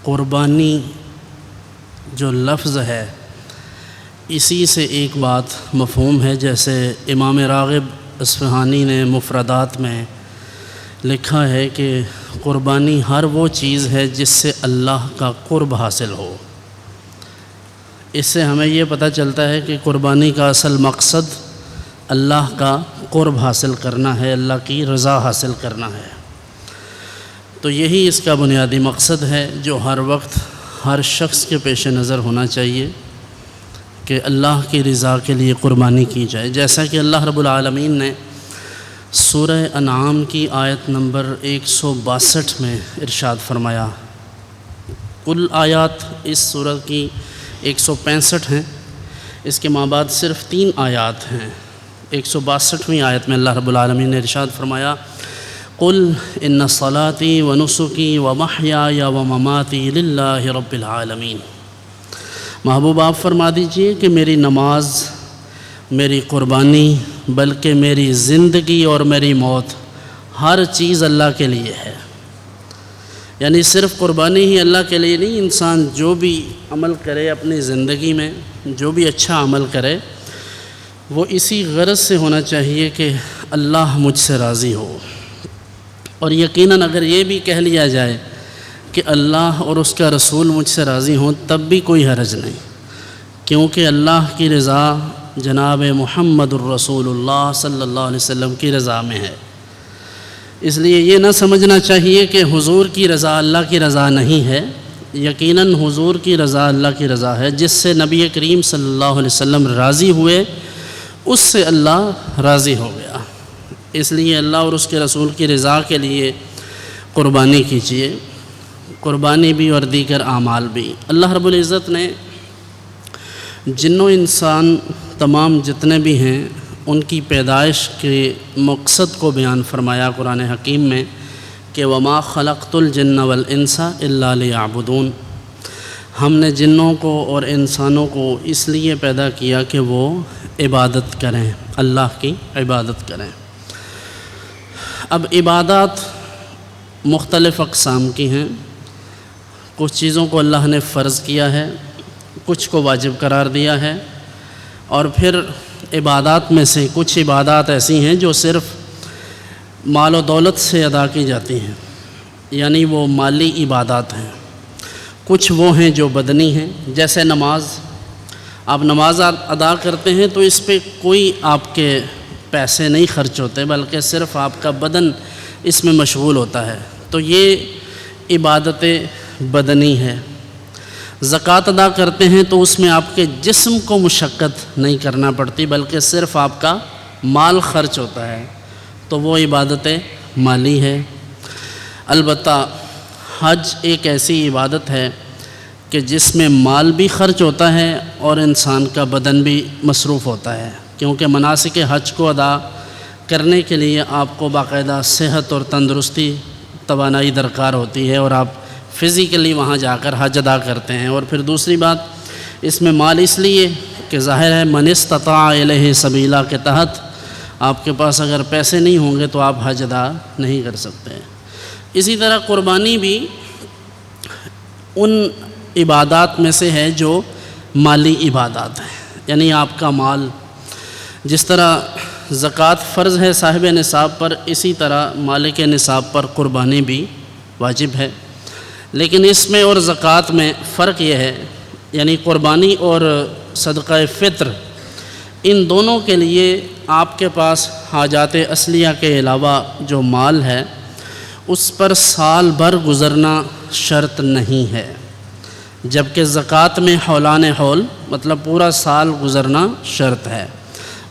قربانی جو لفظ ہے اسی سے ایک بات مفہوم ہے، جیسے امام راغب اصفہانی نے مفردات میں لکھا ہے کہ قربانی ہر وہ چیز ہے جس سے اللہ کا قرب حاصل ہو۔ اس سے ہمیں یہ پتہ چلتا ہے کہ قربانی کا اصل مقصد اللہ کا قرب حاصل کرنا ہے، اللہ کی رضا حاصل کرنا ہے۔ تو یہی اس کا بنیادی مقصد ہے جو ہر وقت ہر شخص کے پیش نظر ہونا چاہیے کہ اللہ کی رضا کے لیے قربانی کی جائے، جیسا کہ اللہ رب العالمین نے سورہ انعام کی آیت نمبر 162 میں ارشاد فرمایا۔ کل آیات اس سورہ کی 165 ہیں، اس کے مابعد صرف 3 آیات ہیں۔ 162ویں آیت میں اللہ رب العالمین نے ارشاد فرمایا، قل ان صلاتی و نسکی و محیای و مماتی للہ رب العالمین۔ محبوب آپ فرما دیجئے کہ میری نماز، میری قربانی، بلکہ میری زندگی اور میری موت ہر چیز اللہ کے لیے ہے۔ یعنی صرف قربانی ہی اللہ کے لیے نہیں، انسان جو بھی عمل کرے اپنی زندگی میں، جو بھی اچھا عمل کرے، وہ اسی غرض سے ہونا چاہیے کہ اللہ مجھ سے راضی ہو۔ اور یقیناً اگر یہ بھی کہہ لیا جائے کہ اللہ اور اس کا رسول مجھ سے راضی ہوں تب بھی کوئی حرج نہیں، کیونکہ اللہ کی رضا جناب محمد الرسول اللہ صلی اللہ علیہ وسلم کی رضا میں ہے۔ اس لیے یہ نہ سمجھنا چاہیے کہ حضور کی رضا اللہ کی رضا نہیں ہے، یقیناً حضور کی رضا اللہ کی رضا ہے۔ جس سے نبی کریم صلی اللہ علیہ وسلم راضی ہوئے اس سے اللہ راضی ہو گیا۔ اس لیے اللہ اور اس کے رسول کی رضا کے لیے قربانی کیجیے، قربانی بھی اور دیگر اعمال بھی۔ اللہ رب العزت نے جن و انسان تمام جتنے بھی ہیں ان کی پیدائش کے مقصد کو بیان فرمایا قرآن حکیم میں کہ وما خلقت الجن والانس الا لیعبدون۔ ہم نے جنوں کو اور انسانوں کو اس لیے پیدا کیا کہ وہ عبادت کریں، اللہ کی عبادت کریں۔ اب عبادات مختلف اقسام کی ہیں، کچھ چیزوں کو اللہ نے فرض کیا ہے، کچھ کو واجب قرار دیا ہے، اور پھر عبادات میں سے کچھ عبادات ایسی ہیں جو صرف مال و دولت سے ادا کی جاتی ہیں، یعنی وہ مالی عبادات ہیں۔ کچھ وہ ہیں جو بدنی ہیں، جیسے نماز۔ آپ نماز ادا کرتے ہیں تو اس پہ کوئی آپ کے پیسے نہیں خرچ ہوتے، بلکہ صرف آپ کا بدن اس میں مشغول ہوتا ہے، تو یہ عبادت بدنی ہے۔ زکوٰۃ ادا کرتے ہیں تو اس میں آپ کے جسم کو مشقت نہیں کرنا پڑتی، بلکہ صرف آپ کا مال خرچ ہوتا ہے، تو وہ عبادت مالی ہے۔ البتہ حج ایک ایسی عبادت ہے کہ جس میں مال بھی خرچ ہوتا ہے اور انسان کا بدن بھی مصروف ہوتا ہے، کیونکہ مناسک حج کو ادا کرنے کے لیے آپ کو باقاعدہ صحت اور تندرستی، توانائی درکار ہوتی ہے، اور آپ فزیکلی وہاں جا کر حج ادا کرتے ہیں۔ اور پھر دوسری بات، اس میں مال اس لیے کہ ظاہر ہے من استطاع الیہ سبیلا کے تحت آپ کے پاس اگر پیسے نہیں ہوں گے تو آپ حج ادا نہیں کر سکتے۔ اسی طرح قربانی بھی ان عبادات میں سے ہے جو مالی عبادات ہیں، یعنی آپ کا مال، جس طرح زکوٰۃ فرض ہے صاحب نصاب پر، اسی طرح مالک نصاب پر قربانی بھی واجب ہے۔ لیکن اس میں اور زکوٰۃ میں فرق یہ ہے، یعنی قربانی اور صدقہ فطر، ان دونوں کے لیے آپ کے پاس حاجات اصلیہ کے علاوہ جو مال ہے اس پر سال بھر گزرنا شرط نہیں ہے، جبکہ زکوٰۃ میں حولان حول مطلب پورا سال گزرنا شرط ہے۔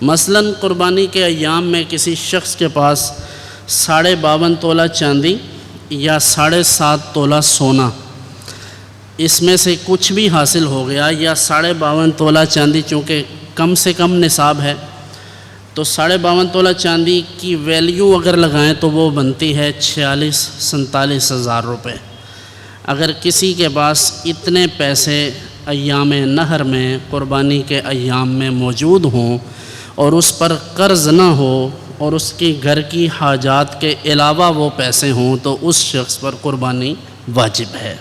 مثلاً قربانی کے ایام میں کسی شخص کے پاس 52.5 تولہ چاندی یا 7.5 تولہ سونا، اس میں سے کچھ بھی حاصل ہو گیا، یا 52.5 تولہ چاندی چونکہ کم سے کم نصاب ہے، تو 52.5 تولہ چاندی کی ویلیو اگر لگائیں تو وہ بنتی ہے 46-47 ہزار روپے۔ اگر کسی کے پاس اتنے پیسے ایام نحر میں، قربانی کے ایام میں موجود ہوں اور اس پر قرض نہ ہو اور اس کی گھر کی حاجات کے علاوہ وہ پیسے ہوں، تو اس شخص پر قربانی واجب ہے۔